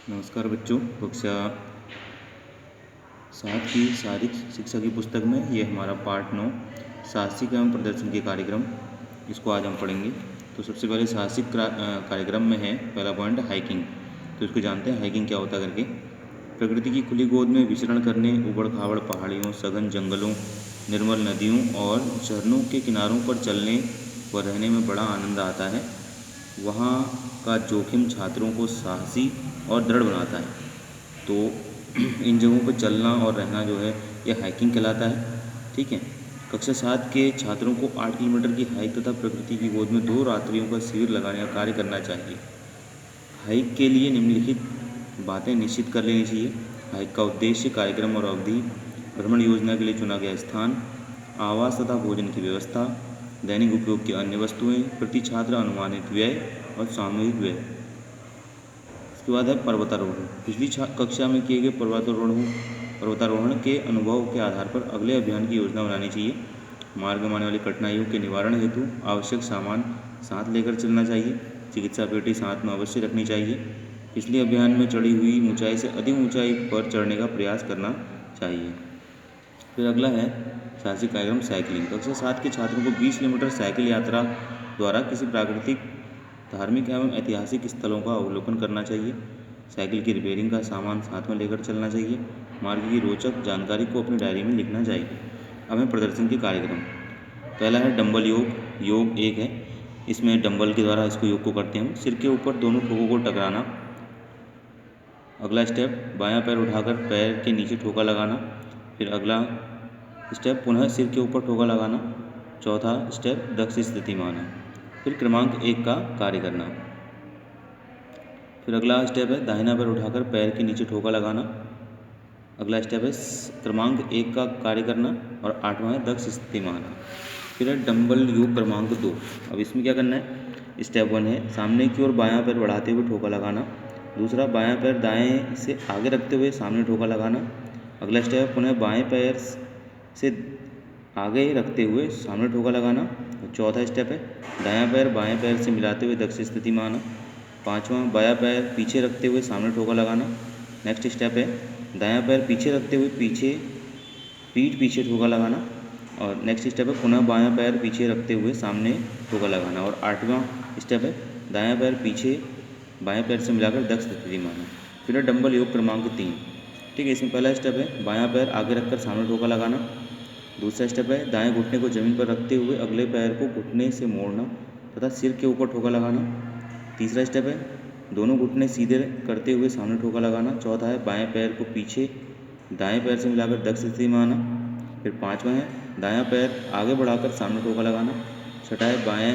नमस्कार बच्चों। कक्षा 7 की शारीरिक शिक्षा की पुस्तक में ये हमारा पार्ट 9 साहसिक एवं प्रदर्शन के कार्यक्रम, इसको आज हम पढ़ेंगे। तो सबसे पहले साहसिक कार्यक्रम में है पहला पॉइंट हाइकिंग। तो इसको जानते हैं हाइकिंग क्या होता करके। प्रकृति की खुली गोद में विचरण करने, उबड़ खाबड़ पहाड़ियों, सघन जंगलों, निर्मल नदियों और झरनों के किनारों पर चलने व रहने में बड़ा आनंद आता है। वहाँ का जोखिम छात्रों को साहसी और दृढ़ बनाता है। तो इन जगहों पर चलना और रहना जो है यह हाइकिंग कहलाता है। ठीक है। कक्षा 7 के छात्रों को 8 किलोमीटर की हाइक तथा प्रकृति की गोद में 2 रात्रियों का शिविर लगाने का कार्य करना चाहिए। हाइक के लिए निम्नलिखित बातें निश्चित कर लेनी चाहिए। हाइक का उद्देश्य, कार्यक्रम और अवधि, भ्रमण योजना के लिए चुना गया स्थान, आवास तथा भोजन की व्यवस्था, दैनिक उपयोग की अन्य वस्तुएं, प्रति छात्र अनुमानित व्यय और सामूहिक व्यय। इसके बाद है पर्वतारोहण। पिछली कक्षा में किए गए पर्वतारोहण के अनुभव के आधार पर अगले अभियान की योजना बनानी चाहिए। मार्ग में आने वाली कठिनाइयों के निवारण हेतु आवश्यक सामान साथ लेकर चलना चाहिए। चिकित्सा पेटी साथ में अवश्य रखनी चाहिए। पिछले अभियान में चढ़ी हुई ऊंचाई से अधिक ऊंचाई पर चढ़ने का प्रयास करना चाहिए। फिर अगला है साहसिक कार्यक्रम साइकिलिंग। कक्षा 7 के छात्रों को 20 किलोमीटर साइकिल यात्रा द्वारा किसी प्राकृतिक, धार्मिक एवं ऐतिहासिक स्थलों का अवलोकन करना चाहिए। साइकिल की रिपेयरिंग का सामान साथ में लेकर चलना चाहिए। मार्ग की रोचक जानकारी को अपनी डायरी में लिखना चाहिए। अब है प्रदर्शन के कार्यक्रम। पहला है डंबल योग। योग 1 है। इसमें डंबल के द्वारा इसको योग को करते हैं। सिर के ऊपर दोनों ठोकों को टकराना। अगला स्टेप, बायां पैर उठाकर पैर के नीचे ठोका लगाना। फिर अगला स्टेप, पुनः सिर के ऊपर ठोका लगाना। चौथा स्टेप, दक्ष स्थिति में आना। फिर क्रमांक 1 का कार्य करना। फिर अगला स्टेप है दाहिना पैर उठाकर पैर के नीचे ठोका लगाना। अगला स्टेप है क्रमांक 1 का कार्य करना और 8वां है दक्ष स्थिति में आना। फिर है डंबल योग क्रमांक 2। अब इसमें क्या करना है। स्टेप 1 है सामने की ओर बायां पैर बढ़ाते हुए ठोका लगाना। दूसरा, बायां पैर दाएं से आगे रखते हुए सामने ठोका लगाना। अगला स्टेप, पुनः बाएं पैर से आगे रखते हुए सामने ठोका लगाना। और चौथा स्टेप है दायां पैर बाएं पैर से मिलाते हुए दक्ष स्थिति में आना। पांचवा, बायां पैर पीछे रखते हुए सामने ठोका लगाना। नेक्स्ट स्टेप है दायां पैर पीछे रखते हुए पीठ पीछे ठोका लगाना। और नेक्स्ट स्टेप है पुनः बायां पैर पीछे रखते हुए सामने ठोका लगाना। और 8वां स्टेप है दायां पैर पीछे बाएं पैर से मिलाकर दक्ष स्थिति में आना। फिर डंबल योग क्रमांक 3। ठीक है। इसमें पहला स्टेप है बायां पैर आगे रखकर सामने ठोका लगाना। दूसरा स्टेप है दाएं घुटने को जमीन पर रखते हुए अगले पैर को घुटने से मोड़ना तथा सिर के ऊपर ठोका लगाना। तीसरा स्टेप है दोनों घुटने सीधे करते हुए सामने ठोका लगाना। चौथा है बाएं पैर को पीछे दाएं पैर से मिलाकर दक्ष स्थिति में आना। फिर 5वां है दायां पैर आगे बढ़ाकर सामने ठोका लगाना। छठा है बाएं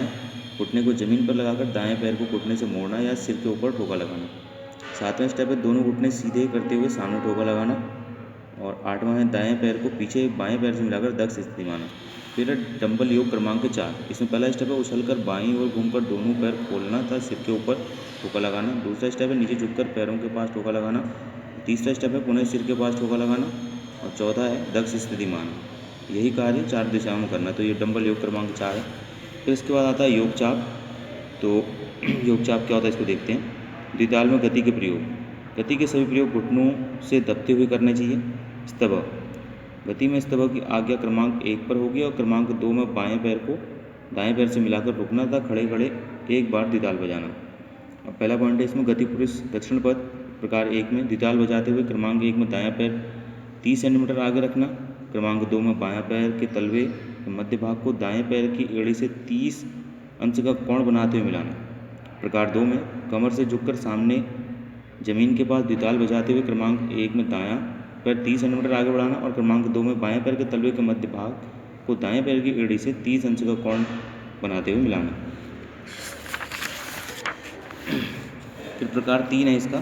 घुटने को जमीन पर लगाकर दाएं पैर को घुटने से मोड़ना या सिर के ऊपर ठोका लगाना। 7वां स्टेप है दोनों घुटने सीधे करते हुए सामने ठोका लगाना। और 8वां है दाएं पैर को पीछे बाएं पैर से मिलाकर दक्ष स्थिति में आना। फिर है डंबल योग क्रमांक 4। इसमें पहला स्टेप है उछलकर बाईं ओर घूमकर दोनों पैर खोलना तथा सिर के ऊपर ठोका लगाना। दूसरा स्टेप है नीचे झुककर पैरों के पास ठोका लगाना। तीसरा स्टेप है पुनः सिर के पास ठोका लगाना। और चौथा है दक्ष स्थिति में आना। यही कार्य 4 दिशाओं में करना। तो ये डंबल योग क्रमांक 4 है। फिर इसके बाद आता है योग चाप। तो योग चाप क्या होता है इसको देखते हैं। द्विताल में गति के प्रयोग। गति के सभी प्रयोग घुटनों से दबते हुए करने चाहिए। स्तवक, गति में स्तवक की आज्ञा क्रमांक 1 पर होगी और क्रमांक 2 में बाएं पैर को दाएं पैर से मिलाकर रुकना था, खड़े खड़े एक बार द्विताल बजाना। अब पहला पॉइंट है इसमें गति पुरुष दक्षिण पद प्रकार 1 में द्विताल बजाते हुए क्रमांक 1 में दायां पैर 30 सेंटीमीटर आगे रखना। क्रमांक 2 में बायां पैर के तलवे के मध्य भाग को दाएं पैर की एड़ी से 30 अंश का कोण बनाते हुए मिलाना। प्रकार 2 में कमर से झुककर सामने जमीन के पास द्विताल बजाते हुए क्रमांक 1 में दायां पैर 30 सेंटीमीटर आगे बढ़ाना और क्रमांक 2 में बाएं पैर के तलवे के मध्य भाग को दाएं पैर की एड़ी से 30 अंश का कोण बनाते हुए मिलाना। फिर प्रकार 3 है इसका,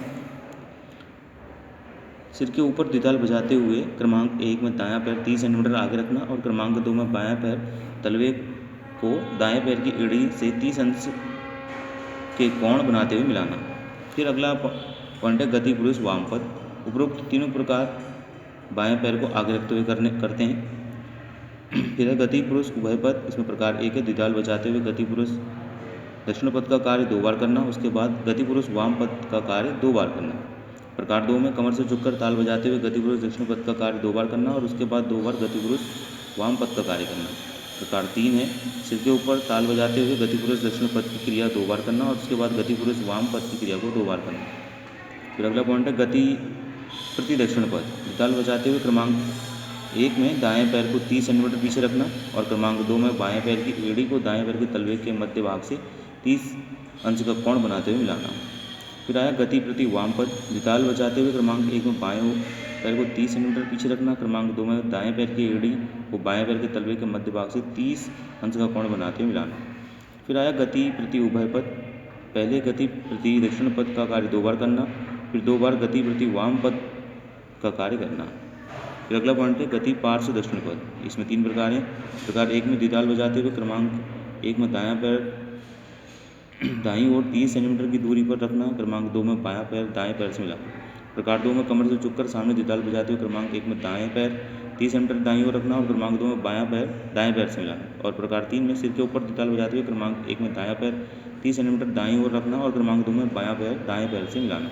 सिर के ऊपर द्विताल बजाते हुए क्रमांक 1 में दायां पैर 30 सेंटीमीटर आगे रखना और क्रमांक 2 में बायां पैर तलवे को दाएं पैर की एड़ी से 30 अंश के कोण बनाते हुए मिलाना। फिर अगला पॉइंट है गति पुरुष वाम पद। उपरोक्त तीनों प्रकार बाएं पैर को आगे रखते हुए करते हैं। फिर है गति पुरुष उभय पद। इसमें प्रकार 1 है द्विताल बजाते हुए गति पुरुष दक्षिण पद का कार्य 2 बार करना। उसके बाद गति पुरुष वाम पद का कार्य 2 बार करना। प्रकार 2 में कमर से झुककर ताल बजाते हुए गतिपुरुष दक्षिण पद का कार्य 2 बार करना और उसके बाद 2 बार गतिपुरुष वाम पद का कार्य करना। प्रकार 3 है सिर के ऊपर ताल बजाते हुए गतिपुरुष दक्षिण पद की क्रिया 2 बार करना और उसके बाद गतिपुरुष वाम पद की क्रिया को 2 बार करना। फिर अगला पॉइंट है गति प्रति दक्षिण पद। ताल बजाते हुए क्रमांक 1 में दाएं पैर को 30 सेंटीमीटर पीछे रखना और क्रमांक 2 में बाएं पैर की एड़ी को दाएं पैर के तलवे के मध्य भाग से 30 अंश का कोण बनाते हुए मिलाना। फिर आया गति प्रति वाम पद। ताल बजाते हुए क्रमांक 1 में बाएं पैर को 30 सेंटीमीटर पीछे रखना, क्रमांक 2 में दाएं पैर की एड़ी को बाएं पैर के तलवे के मध्य भाग से 30 अंश का कोण बनाते हुए मिलाना। फिर आया गति प्रति उभय पद। पहले गति प्रति दक्षिण पद का कार्य 2 बार करना, फिर 2 बार गति प्रति वाम पद का कार्य करना। फिर अगला पॉइंट है गति पार्श्व दक्षिण पद। इसमें 3 प्रकार हैं। प्रकार 1 में द्विताल बजाते हुए क्रमांक 1 में दायां पैर दाईं ओर 30 सेंटीमीटर की दूरी पर रखना, क्रमांक 2 में बायां पैर दाएं पैर से मिलाना। प्रकार 2 में कमर से झुककर सामने द्विताल बजाते हुए क्रमांक 1 में दाएं पैर 30 सेंटीमीटर दाईं ओर रखना और क्रमांक 2 में बायां पैर दाएं पैर से मिलाना। और प्रकार 3 में सिर के ऊपर द्विताल बजाते हुए क्रमांक 1 में दायां पैर 30 सेंटीमीटर दाईं ओर रखना और क्रमांक 2 में बायां पैर दाएं पैर से मिलाना।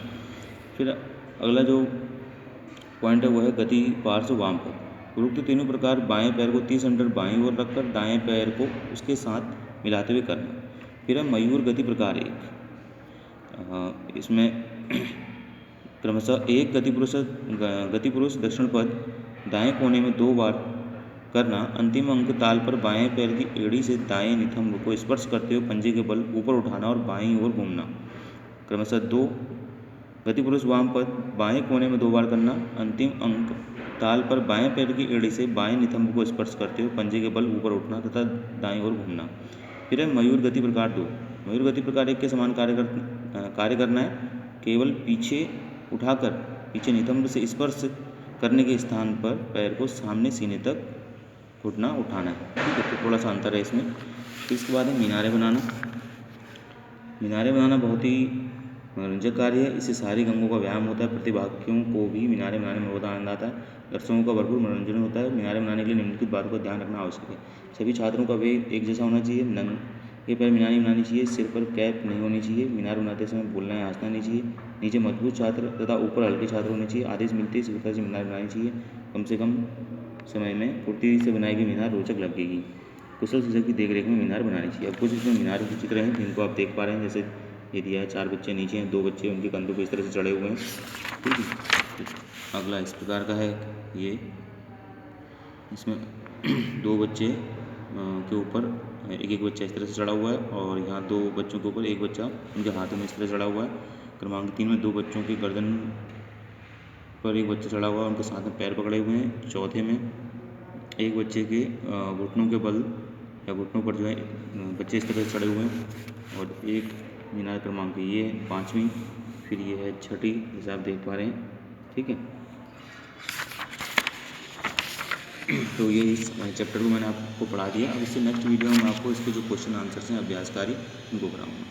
फिर अगला जो पॉइंट है वो है गति पार्श्व वाम पद। उक्त तीनों प्रकार बाएं पैर को 30 सेंटीमीटर बाईं ओर रखकर दाएं पैर को उसके साथ मिलाते हुए करना। फिर है मयूर गति प्रकार 1। इसमें क्रमशः 1 गतिपुरुष दक्षिण पद दाएं कोने में 2 बार करना। अंतिम अंक ताल पर बाएं पैर की एड़ी से दाएं नितंब को स्पर्श करते हुए पंजे के बल ऊपर उठाना और बाईं ओर घूमना। क्रमशः 2 गतिपुरुष वाम पद बाएं कोने में 2 बार करना। अंतिम अंक ताल पर बाएं पैर की एड़ी से बाएं नितंब को स्पर्श करते हुए पंजे के बल ऊपर उठना तथा दाईं ओर घूमना। फिर है मयूर गति प्रकार 2। मयूर गति प्रकार 1 के समान कार्य करना है। केवल पीछे उठाकर पीछे नितंब से स्पर्श करने के स्थान पर पैर को सामने सीने तक घुटना उठाना है। ठीक है, तो थोड़ा सा अंतर है इसमें। फिर इसके बाद है मीनारे बनाना। मीनारे बनाना बहुत ही मनोरंजक कार्य है। इससे शारीरिक अंगों का व्यायाम होता है। प्रतिभागियों को भी मीनारे बनाने में बहुत आनंद आता है। दर्शकों का भरपूर मनोरंजन होता है। मीनारे बनाने के लिए निम्नलिखित बातों का ध्यान रखना आवश्यक है। सभी छात्रों का वेग एक जैसा होना चाहिए। नंगे पैर मीनारे बनानी चाहिए। सिर पर कैप नहीं होनी चाहिए। मीनार बनाते समय बोलना या हंसना नहीं चाहिए। नीचे मजबूत छात्र तथा ऊपर हल्के छात्र होने चाहिए। आदेश मिलते ही इस प्रकार से मीनार बनानी चाहिए। कम से कम समय में फुर्ती से बनाई गई मीनार रोचक लगेगी। कुशल शिक्षक की देखरेख में मीनार बनानी चाहिए। अब कुछ इसमें मीनार के चित्र हैं जिनको आप देख पा रहे हैं। जैसे ये दिया है 4 बच्चे नीचे हैं, 2 बच्चे उनके कंधों पर इस तरह से चढ़े हुए हैं। ठीक है, अगला इस प्रकार का है। ये इसमें 2 बच्चे के ऊपर एक बच्चा इस तरह से चढ़ा हुआ है और यहाँ 2 बच्चों के ऊपर एक बच्चा उनके हाथों में इस तरह चढ़ा हुआ है। क्रमांक 3 में 2 बच्चों की गर्दन पर एक बच्चा चढ़ा हुआ है, उनके साथ में पैर पकड़े हुए हैं। चौथे में एक बच्चे के घुटनों के बल या घुटनों पर जो है बच्चे इस तरह से चढ़े हुए हैं। और एक मीनार क्रमांक ये है 5वीं, फिर ये है 6ठी, जैसे आप देख पा रहे हैं। ठीक है, तो ये इस चैप्टर को मैंने आपको पढ़ा दिया। अब इससे नेक्स्ट वीडियो में मैं आपको इसके जो क्वेश्चन आंसर्स हैं अभ्यास कार्य उनको कराऊंगा।